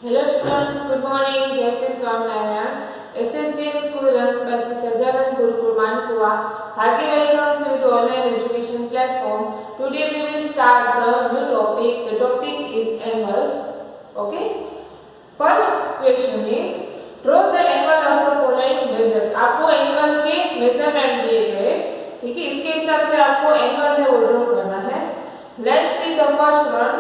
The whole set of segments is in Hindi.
Hello students, good morning. Jai Shri Swaminarayan. SSJM school runs by Sri Sajanan Gurukul Mankua. Heartily welcomes you to online education platform. Today we will start the new topic. The topic is angles. Okay. First question is draw the angle of the following measures. आपको एंगल के मेजरमेंट दिए गए, ठीक है, इसके हिसाब से आपको एंगल है वो ड्रॉ करना है. Let's see the first one.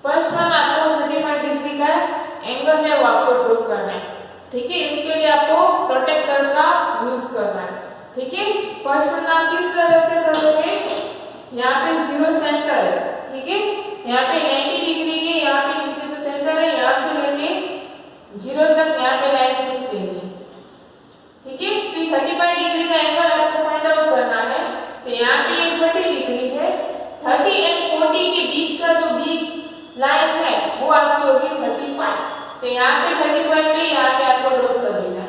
First one आपको 35 डिग्री का एंगल है वो आपको ड्रॉ करना है, ठीक है. इसके लिए आपको प्रोटेक्टर का यूज करना है, ठीक है. फर्स्ट वन आप किस तरह से करोगे, यहाँ पे जीरो सेंटर है, ठीक है. यहाँ पे 90 डिग्री के यहाँ पे नीचे जो सेंटर है यहाँ से लेके जीरो तक यहाँ पे लाइन खींच देंगे, ठीक है. फिर 35 डिग्री का एंगल आपको फाइंड आउट करना है. तो यहाँ पे ये 30 डिग्री है, 30 एंड 40 के बीच का जो बिग लाइन है वो आपकी होगी 35. तो यहाँ पे 35 पे यहाँ पे आपको डॉट कर देना है,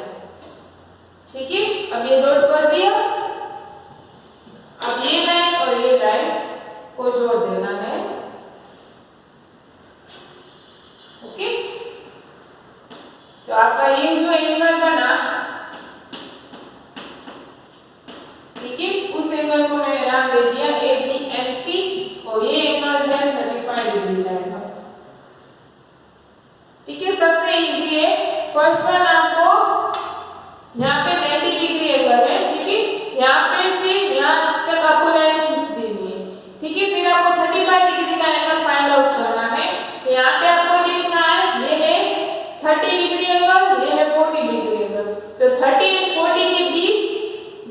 ठीक है. अब ये डॉट कर दिया. अब ये लाइन और ये लाइन को जोड़ देना है, ओके. तो आपका ये जो एंगल बना, ठीक है, उस एंगल को मैंने नाम दे दिया ABNC और ये एंगल है 35 डिग्री का एंगल, ठीक है. सबसे इजी है. फर्स्ट वन आपको यहाँ पे 90 डिग्री एंगल है, ठीक है. यहाँ पे से यहाँ तक आपको लाइन खींच देनी है, ठीक है. फिर आपको 35 डिग्री का एंगल फाइंड आउट करना है. तो यहाँ पे आपको देखना है ये है 30 डिग्री एंगल, ये है 40 डिग्री एंगल. तो 30 एंड 40 के बीच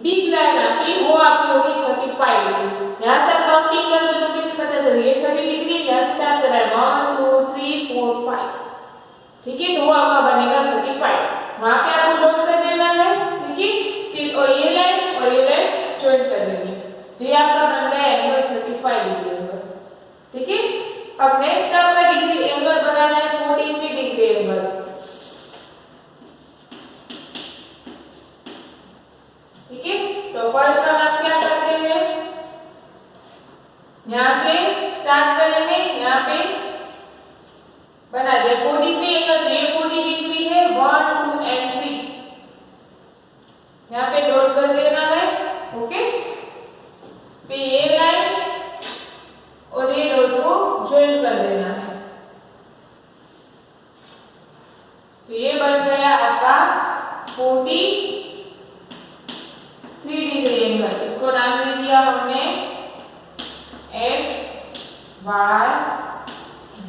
बिग लाइन आती है वो आपकी होगी 35 डिग्री. यहाँ से काउंटिंग करोगे तो कैसे पता चलेगा 30 डिग्री. यहाँ से स्टार्ट करना है 1 2 3 4 5, ठीक है. तो वो आपका बनेगा 35. वहां पे आपको डॉट कर देना है, ठीक है. फिर और ये लाइन ज्वाइन कर देंगे. तो ये आपका बन गया एंगल 35 डिग्री एंगल, ठीक है. अब नेक्स्ट आपका डिग्री एंगल बनाना है 43 डिग्री एंगल, ठीक है. तो फर्स्ट वन आप क्या करते हैं, यहाँ से स्टार्ट करेंगे. यहाँ पे बना दिया 43 एंगल. तो ये 40 डिग्री है, 1 2 एंड 3 यहाँ पे डॉट कर देना है, ओके. फिर ये लाइन और ये डॉट को ज्वाइन कर देना है. तो ये बन गया आपका 43 डिग्री एंगल. इसको नाम दे दिया हमने X Y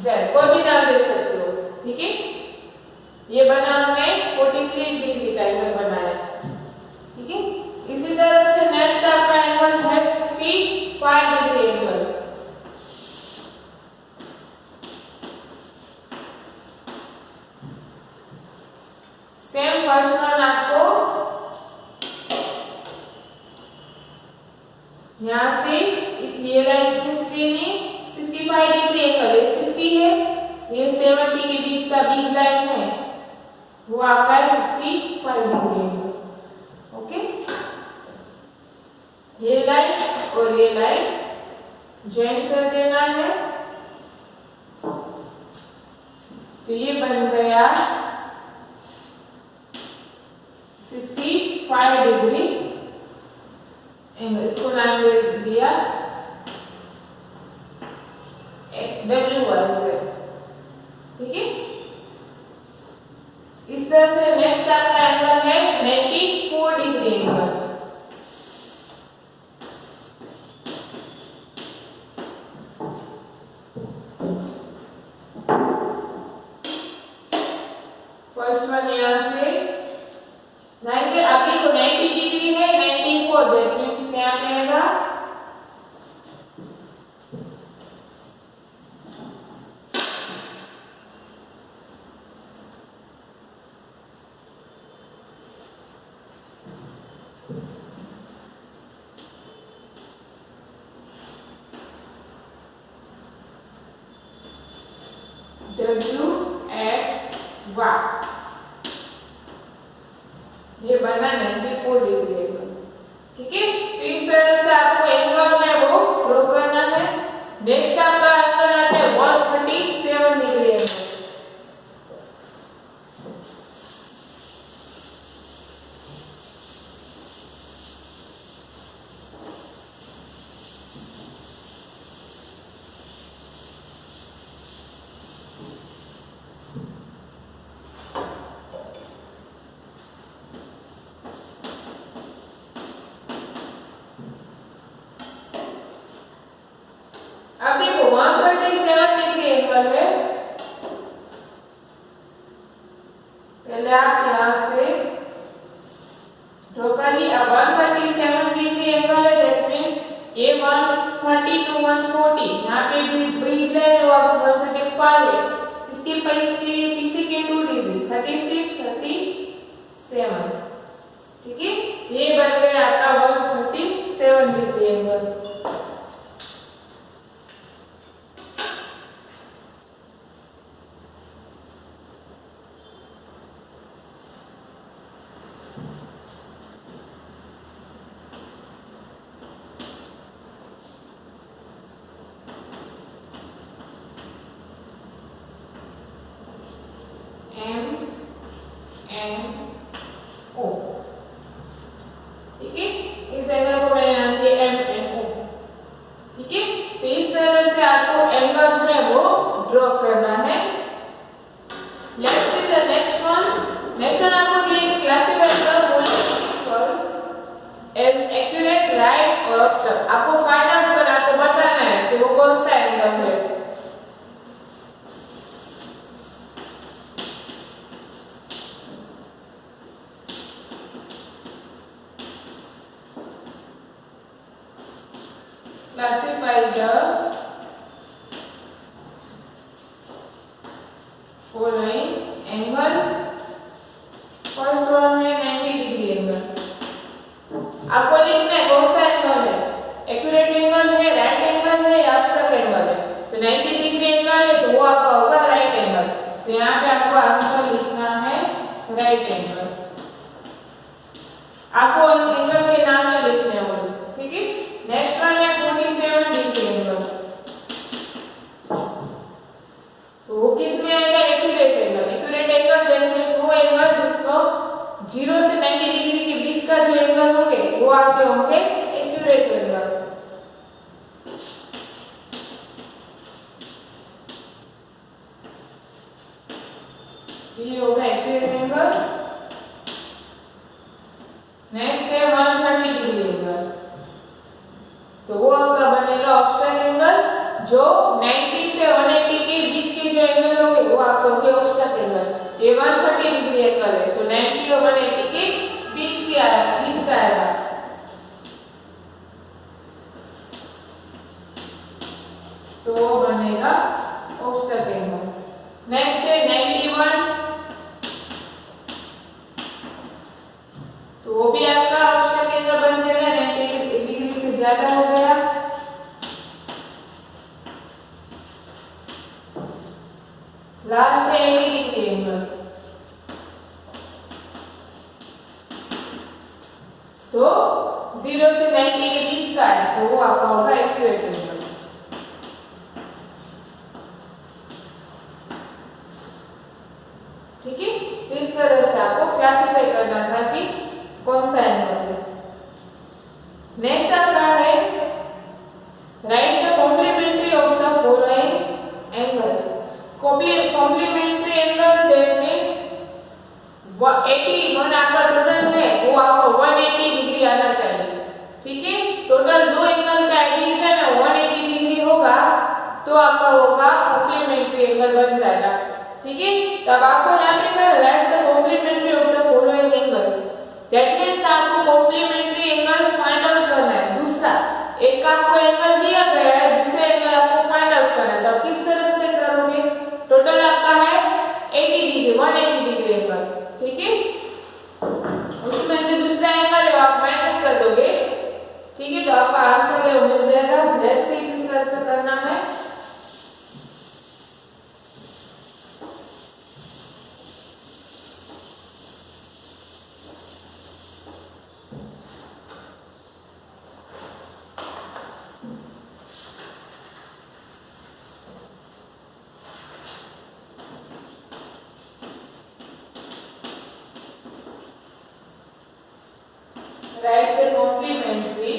Z, कोई भी नाम दे सकते हो, ठीक है. ये बना हमने 43 डिग्री का एंगल बनाया, ठीक है. इसी तरह से नेक्स्ट आपका एंगल है 65 degree angle. Same first one आपको यहाँ से ये लाइन खींच देनी. 65 डिग्री एंगल, ये 60 है, ये 70 के बीच का बिग लाइन है वो आपका 65 डिग्री एंगल, ओके. ये लाइन और ये लाइन ज्वाइन कर देना है. तो ये बन गया 65 डिग्री एंगल. इसको नाम दे दिया XWZ, ठीक है. इस तरह से नेक्स्ट आपका एंगल है 94 डिग्री एंगल. फर्स्ट वन यहाँ से 90, अभी को 90 डिग्री है, 94 दैट मींस यहाँ पे आएगा WXY. ये बना 94 डिग्री एंगल। ठीक है, तो इस तरह से आपको एंगल है वो ड्रॉ करना है। नेक्स्ट आपका एंगल आता है 137 डिग्री एंगल। अब देखो 137 डिग्री एंगल है। पहले आप यहां से ड्रॉ कर लिया। 137 डिग्री एंगल है, दैट मींस ये 130 टू 140। यहाँ पे जो ब्रिज है वो आपको 135 है। इसके पीछे के 2 डिजिट 36 37। ठीक है, ये बन गया आपका 137 डिग्री एंगल। MNO। ठीक है, इस एंगल को मैंने नाम दिया MNO। ठीक है, तो इस तरह से आपको एंगल है वो ड्रॉ करना है। Let's see the next one. Next one आपको दिया classify the following as accurate, right और ऑब्स्टक। आपको फाइंड आउट करना, आपको बताना है कि वो कौन सा एंगल है। Classify the following angles. First one है 90 डिग्री एंगल। आपको लिखना है कौन सा एंगल है, एक्यूरेट एंगल है, राइट एंगल है या ऑब्स्टक एंगल है। तो 90 डिग्री एंगल है तो वो आपका होगा राइट एंगल। तो यहाँ पे आपको आंसर लिखना है राइट एंगल। आपको एंगल के नाम में लिखने होंगे। ठीक है, नेक्स्ट वन है 47 डिग्री एंगल। तो वो किस में आएगा, accurate angle. Accurate angle that means वो एंगल जिसको 0 से 90 डिग्री के बीच का जो एंगल होंगे वो आपके होंगे एक्यूरेट एंगल। ये होगा एक्यूरेट एंगल। नेक्स्ट है 130 डिग्री एंगल। तो वो आपका बनेगा ऑब्स्टक एंगल। जो 90 से 180 के बीच के जो एंगल होंगे वो आपके होंगे ऑब्स्टक एंगल। ये 130 डिग्री एंगल है तो 90 और 180 के बीच का आएगा। तो वो बनेगा ऑब्स्टक एंगल। नेक्स्ट है 91। तो वो भी आपका ऑब्स्टक एंगल बन जाएगा, 90 डिग्री से ज्यादा हो गया। लास्ट है 80 डिग्री एंगल। तो 0 से 90 के बीच का है तो वो आपका होगा एक्यूरेट एंगल। ठीक है, तो इस तरह से आपको क्लासिफाई करना था कि कौन सा एंगल है। नेक्स्ट आता है write the complementary of the following angles. Complementary angles that means 81 आपका टोटल है वो आपको 180 डिग्री आना चाहिए। ठीक है, टोटल दो एंगल का एडिशन है 180 डिग्री होगा तो आपका होगा कॉम्प्लीमेंट्री एंगल बन जाएगा। ठीक है, तब आपको यहाँ पे क्या write the complementary of the following angles. That means आपको कॉम्प्लीमेंट्री एंगल फाइंड आउट करना है। दूसरा एक आपको एंगल दिया गया है, दूसरा एंगल आपको फाइंड आउट करना है। तब किस तरह से करोगे, टोटल आपका है 80 डिग्री 180 डिग्री एंगल। ठीक है, उसमें जो दूसरा एंगल है वो आप माइनस कर दोगे। ठीक है, तो आपका आंसर है वो मिल जाएगा। लेट्स सी किस तरह से करना है। write the complementary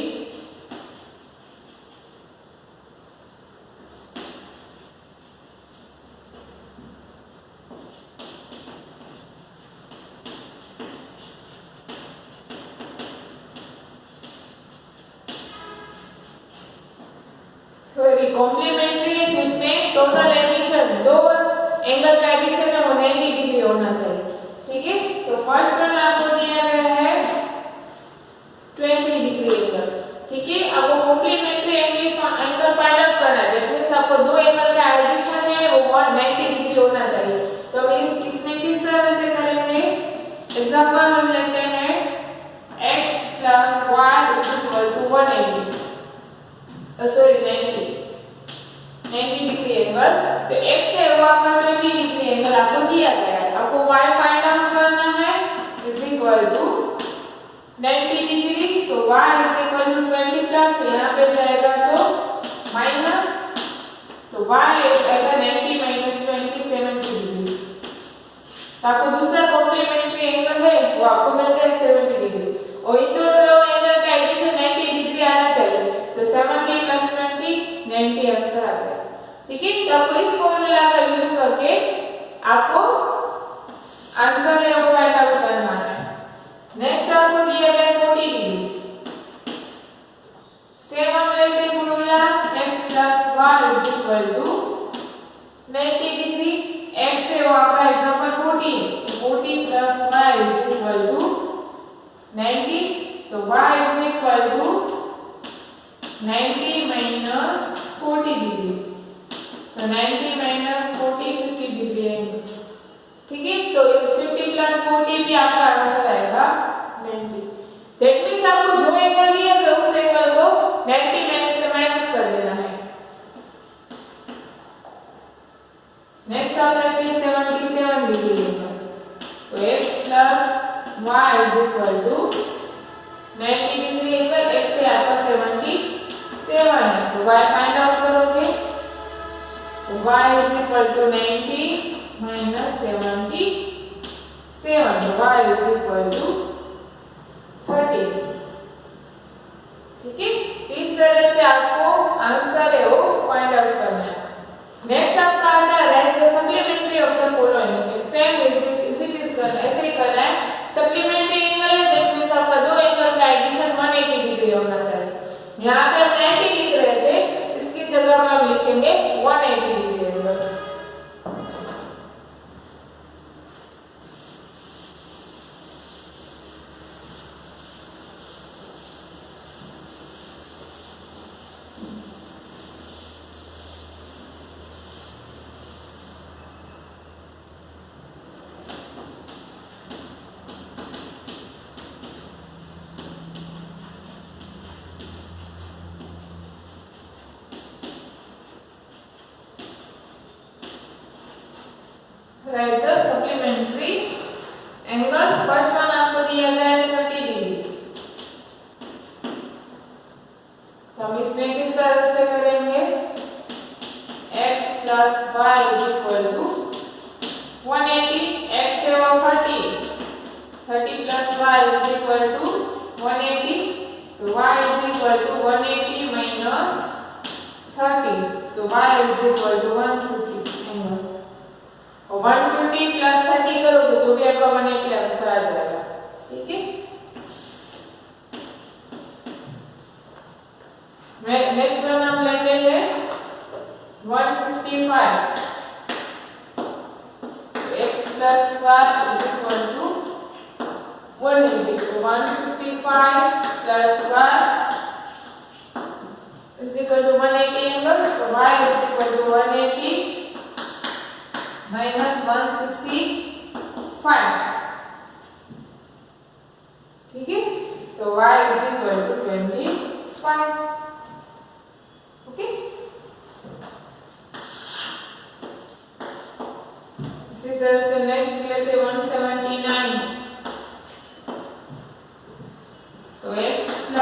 कॉम्प्लीमेंट्री है जिसमें टोटल एडिशन दो एंगल का एडिशन है वो 90 डिग्री होना चाहिए। ठीक है, तो फर्स्ट वन आपको दिया गया है 20 डिग्री एंगल। ठीक है, आपको कॉम्प्लीमेंट्री एंगल फाइंड आउट करना है। दैट मींस आपको दो एंगल का एडिशन है वो 190 डिग्री होना चाहिए। तो हम इसमें किस तरह से करेंगे? एग्जांपल हम लेते हैं x + y = 180 90 डिग्री एंगल। तो x से वो आपका 20 डिग्री एंगल आपको दिया गया है। आपको y फाइंड आउट करना है = 90 डिग्री। तो y = 20 प्लस यहाँ पे जाएगा तो माइनस, तो y आएगा 90 - 20 70 डिग्री। तो आपको दूसरा कॉम्प्लीमेंट्री एंगल है वो आपको मिल गया 70 डिग्री और इन दोनों एंगल का एडिशन 90 डिग्री आना चाहिए। तो 70 + 20 90 आंसर आ गया। ठीक है, तो आपको इस फॉर्मूला का यूज करके आपको आंसर है वो फाइंड आउट करना है। नेक्स्ट आपको दिया गया 40 डिग्री। सेम हम लेते हैं formula x + y = 90 degree. x है वो आपका एग्जांपल 40 + y = 90। तो y = 90 - 40 डिग्री। तो 90 - 40 50 डिग्री एंगल। ठीक है, तो 50 + 40 भी आपका आंसर आएगा 90। दैट मींस आपको जो एंगल दिया है उस एंगल को 90 में से माइनस कर देना है। नेक्स्ट आप लेते हैं 77 डिग्री एंगल। तो x + y = 90 degree angle. x से आपका 77 है तो y फाइंड आउट करोगे तो y = 90 - 77 तो y = 30। ठीक है, इस तरह से आपको आंसर है वो फाइंड आउट करना है। नेक्स्ट आपका आता है write the supplementary of the following. Same ऐसे ही करना है। सप्लीमेंट्री एंगल है दैट मींस आपका दो एंगल का एडिशन 180 डिग्री होना चाहिए। यहाँ पे हम 90 लिख रहे थे, इसकी जगह में हम लिखेंगे 180 degree angle. Right the supplementary angle. First one आपको दिया गया है 30 डिग्री। तो हम इसमें किस तरह से करेंगे? x + y = 180। x है वो 30 + y = 180। तो y = 180 - 30 तो y = 150 एंगल। 150 + 30 करोगे तो भी आपका 180 आंसर आ जाएगा। ठीक है, नेक्स्ट वन हम लेते हैं 165। x + y = 180। तो 165 + y = 180 एंगल। तो y = 180 - 165। ठीक है, तो y = 25। ओके, इसी तरह से नेक्स्ट लेते 179। तो x +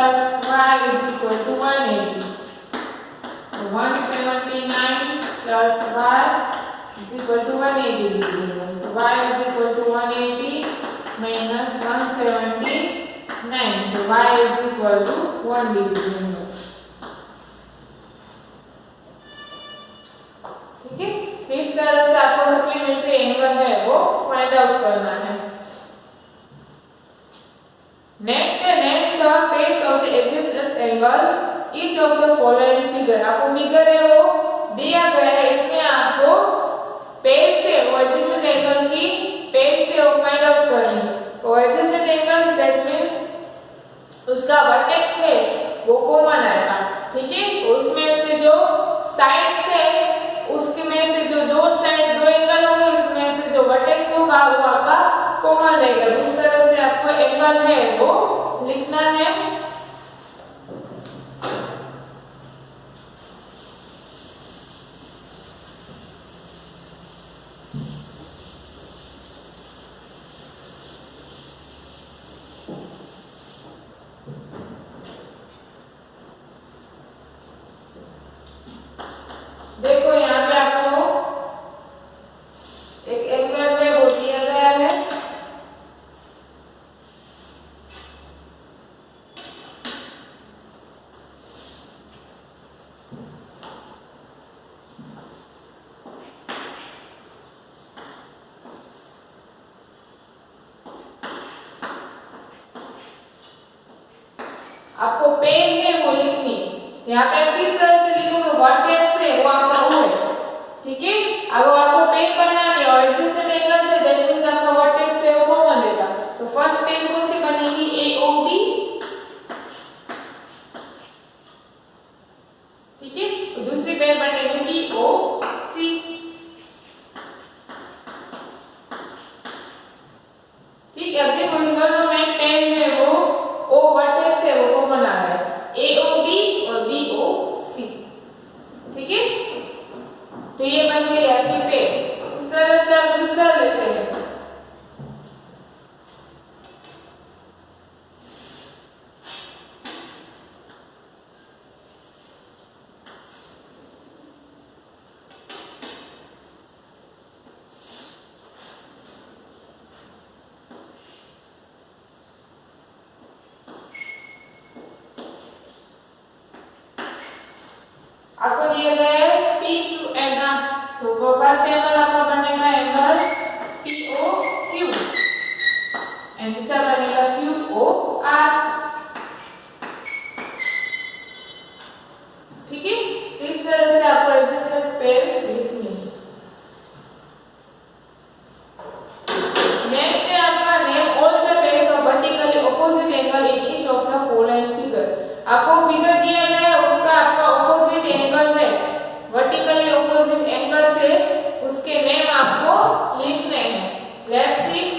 y = 180। तो 179 + y = 180 डिग्री। y = 180 - 179 9, तो y is equal to 1 degree. ठीक है, तो इस तरह से आपको सप्लीमेंट्री एंगल है वो फाइंड आउट करना है। नेक्स्ट है name the base of the adjacent angles each of the following figure. आपको फिगर है वो दिया गया है, इसमें आपको पेड़ से वो एडजेसेंट एंगल की पेड़ से वो फाइंड आउट करनी है। और एडजेसेंट एंगल्स दैट मींस उसका वर्टेक्स है वो कॉमन आएगा। ठीक है, उसमें से जो साइड्स है उसके में से जो दो साइड दो एंगल होंगे उसमें से जो वर्टेक्स होगा वो आपका कॉमन रहेगा। इस तरह से आपको एंगल है वो लिखना है। देखो यहाँ पे आपको एक एंगल है वो दिया गया है। आपको पेन है वो लिखनी है। यहाँ पे आप किस तरह से लिखोगे, वर्टेक्स है वो आपका O है। ठीक है, अब आपको पेन बनानी है और adjacent angle say that means आपका वर्टेक्स है वो कॉमन रहेगा। तो फर्स्ट पेन कौन सी बनेगी, AOB। ठीक है, तो दूसरी पेन बनेगी BOC। ठीक है, अब देखो इन दोनों में पेन है वो O वर्टेक्स है वो कॉमन आ रहा है, AOB और BOC। ठीक है, तो ये बन गई आपकी पेन। इस तरह से आप दूसरा लेते हैं। आपको दिया गया है PQN। तो वो फर्स्ट एंगल आपका बनेगा एंगल POQ एंड दूसरा बनेगा QOR। ठीक है, तो इस तरह से आपको एडजेसेंट पेयर लिखनी है। नेक्स्ट है आपका name all the pairs of vertically opposite angle in each of the following figure. आपको फिगर दिया गया है उसका आपका ऑपोजिट एंगल है, वर्टिकली ऑपोजिट एंगल से उसके नेम आपको लिखने हैं। Let's see.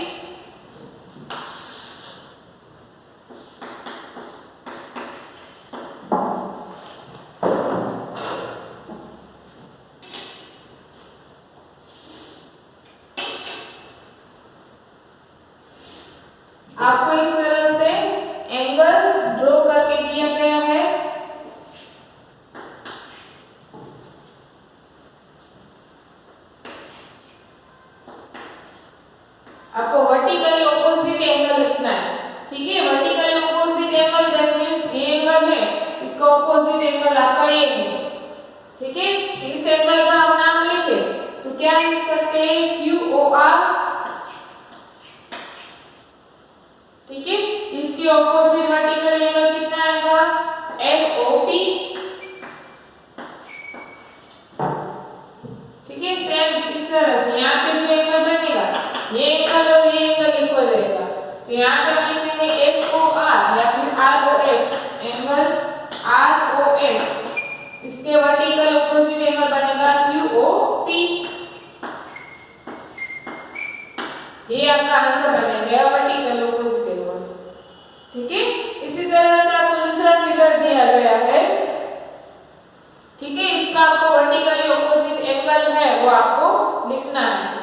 आपको इस तरह से एंगल ड्रॉ करके दिया गया है। आपको वर्टिकली ऑपोजिट एंगल लिखना है। ठीक है, vertically opposite angle that means ये एंगल है, इसका ऑपोजिट एंगल आपका ये है। ठीक है, इस एंगल का हम नाम लिखे तो क्या लिख सकते हैं, QOR। ठीक है, इसकी ऑपोजिट वर्टिकल एंगल कितना आएगा, SOP। ठीक है, सेम इस तरह से यहाँ पे जो एंगल बनेगा ये एंगल और ये एंगल इक्वल रहेगा। तो यहाँ पे हम लिखेंगे SOR या फिर ROS, एंगल ROS। इसके वर्टिकल ऑपोजिट एंगल बनेगा QOP। ये आपका आंसर बनेगा वर्टिकल ऑपोजिट एंगल्स। ठीक है, इसी तरह से आपको दूसरा फिगर दिया गया है। ठीक है, इसका आपको वर्टिकली ऑपोजिट एंगल है वो आपको लिखना है।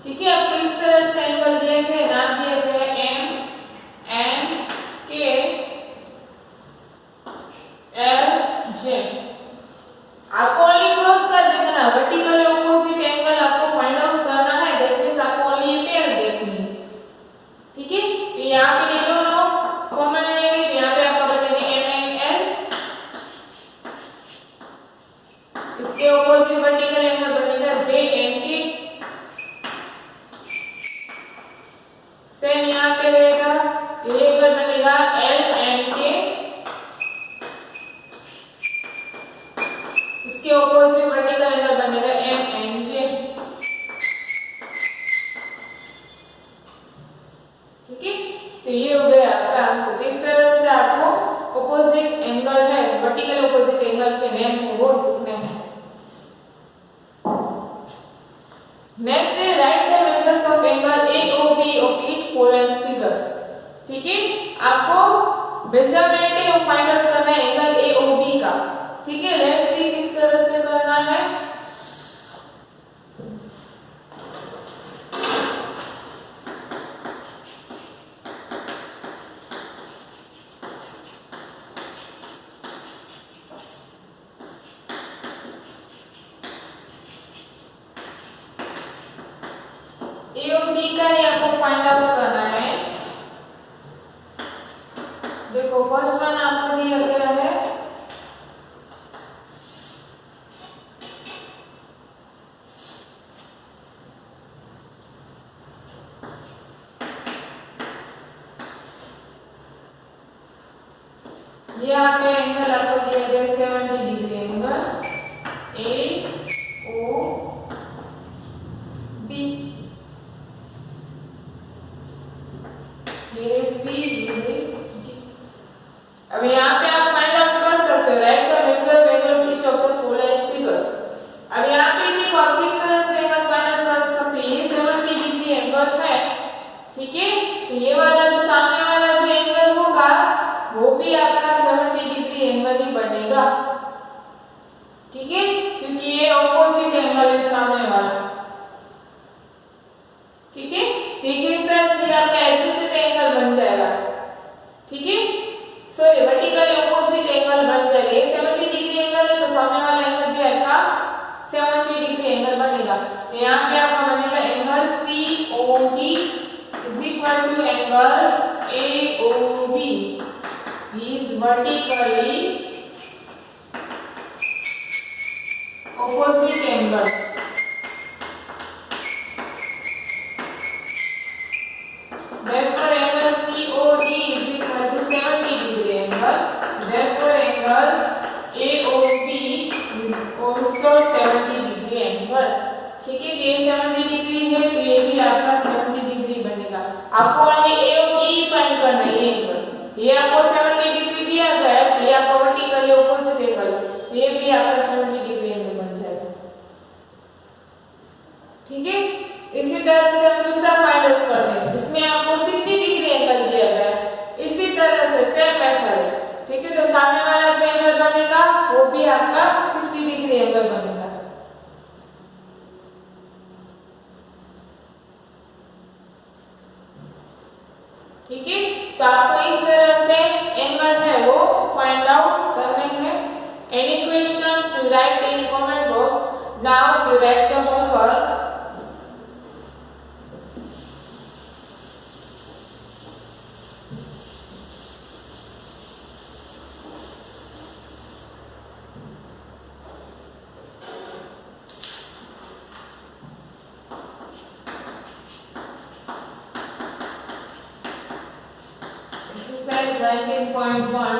ठीक है, आपको इस तरह से एंगल दिए थे, नाम दिए थे एम एन के एल जे। आपको ओनली क्रॉस कर देखना, वर्टिकल ऑपोजिट एंगल आपको फाइंड आउट करना है, दैट मींस आपको ओनली ये पेयर देखनी है। ठीक है, तो यहाँ पे ये दोनों कॉमन लेंगे, तो यहाँ पे आपका बनेगा एम एन एल, इसके ऑपोजिट वर्टिकल एंगल बनेगा जे एन के, सेम यहाँ पे रहेगा, ये एंगल बनेगा एल एन के, इसके ऑपोजिट वर्टिकल एंगल बनेगा एम एन जे। ठीक है, तो ये हो गया आपका आंसर। इस तरह से आपको ऑपोजिट एंगल है, वर्टिकल ऑपोजिट एंगल के नेम है वो लिखने हैं। नेक्स्ट है write the measures of angle AOB of each following figures. ठीक है, आपको मेजरमेंट है वो फाइंड आउट करना है एंगल AOB का। ठीक है, लेट्स सी किस तरह से करना है। AOB का ये आपको फाइंड आउट करना है। देखो फर्स्ट वन आपको दिया गया है, ये यहाँ पे एंगल आपको दिया गया 70 डिग्री एंगल AOB, ये सी डिग्री। अब यहाँ पे आप फाइंड आउट कर सकते हो right the measure of angle of each of the following figures. अब यहाँ पे देखो आप किस तरह से एंगल फाइंड आउट कर सकते हो, ये 70 डिग्री एंगल है। ठीक है, तो ये वाला जो सामने वाला जो एंगल होगा वो भी आपका 70 डिग्री एंगल ही बनेगा। ठीक है, क्योंकि ये ऑपोजिट एंगल है सामने वाला। ठीक है, तो किस तरह से आपका एडजेसेंट एंगल बन जाएगा। ठीक है, सॉरी वर्टिकल ऑपोजिट एंगल बन जाएगा। ये 70 डिग्री एंगल है तो सामने वाला एंगल भी आपका 70 डिग्री एंगल बनेगा। तो यहाँ पे आपका बनेगा angle COD is equal to angle AOB is vertically opposite angle। Therefore angle COD is equal to 70 degree angle, therefore angle AOB is also 70 degree angle। ठीक है, ये 70 डिग्री है तो ये भी आपका 70 डिग्री बनेगा। आपको ओनली AOB फाइंड करना है, ये एंगल ये आपको 70 डिग्री दिया गया है, ये आपका वर्टिकल ऑपोजिट एंगल है, ये भी आपका 70 डिग्री एंगल बन जाएगा। ठीक है, इसी तरह से हम दूसरा फाइंड आउट करते हैं जिसमें आपको 60 डिग्री एंगल दिया गया है। इसी तरह से सेम मेथड है। ठीक है, तो सामने वाला जो एंगल बनेगा वो भी आपका 60 डिग्री एंगल बनेगा। ठीक है, तो आपको इस तरह से एंगल है वो फाइंड आउट करने हैं। Any questions you right in comment box. Now you right the homework. Exercise 19.1,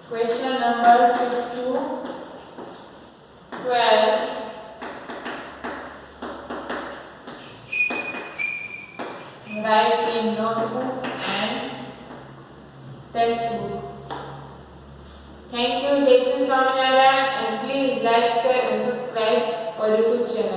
question number 6 to 12. Write in notebook and textbook. Thank you, Jason Swaminarayan, and please like, share and subscribe our YouTube channel.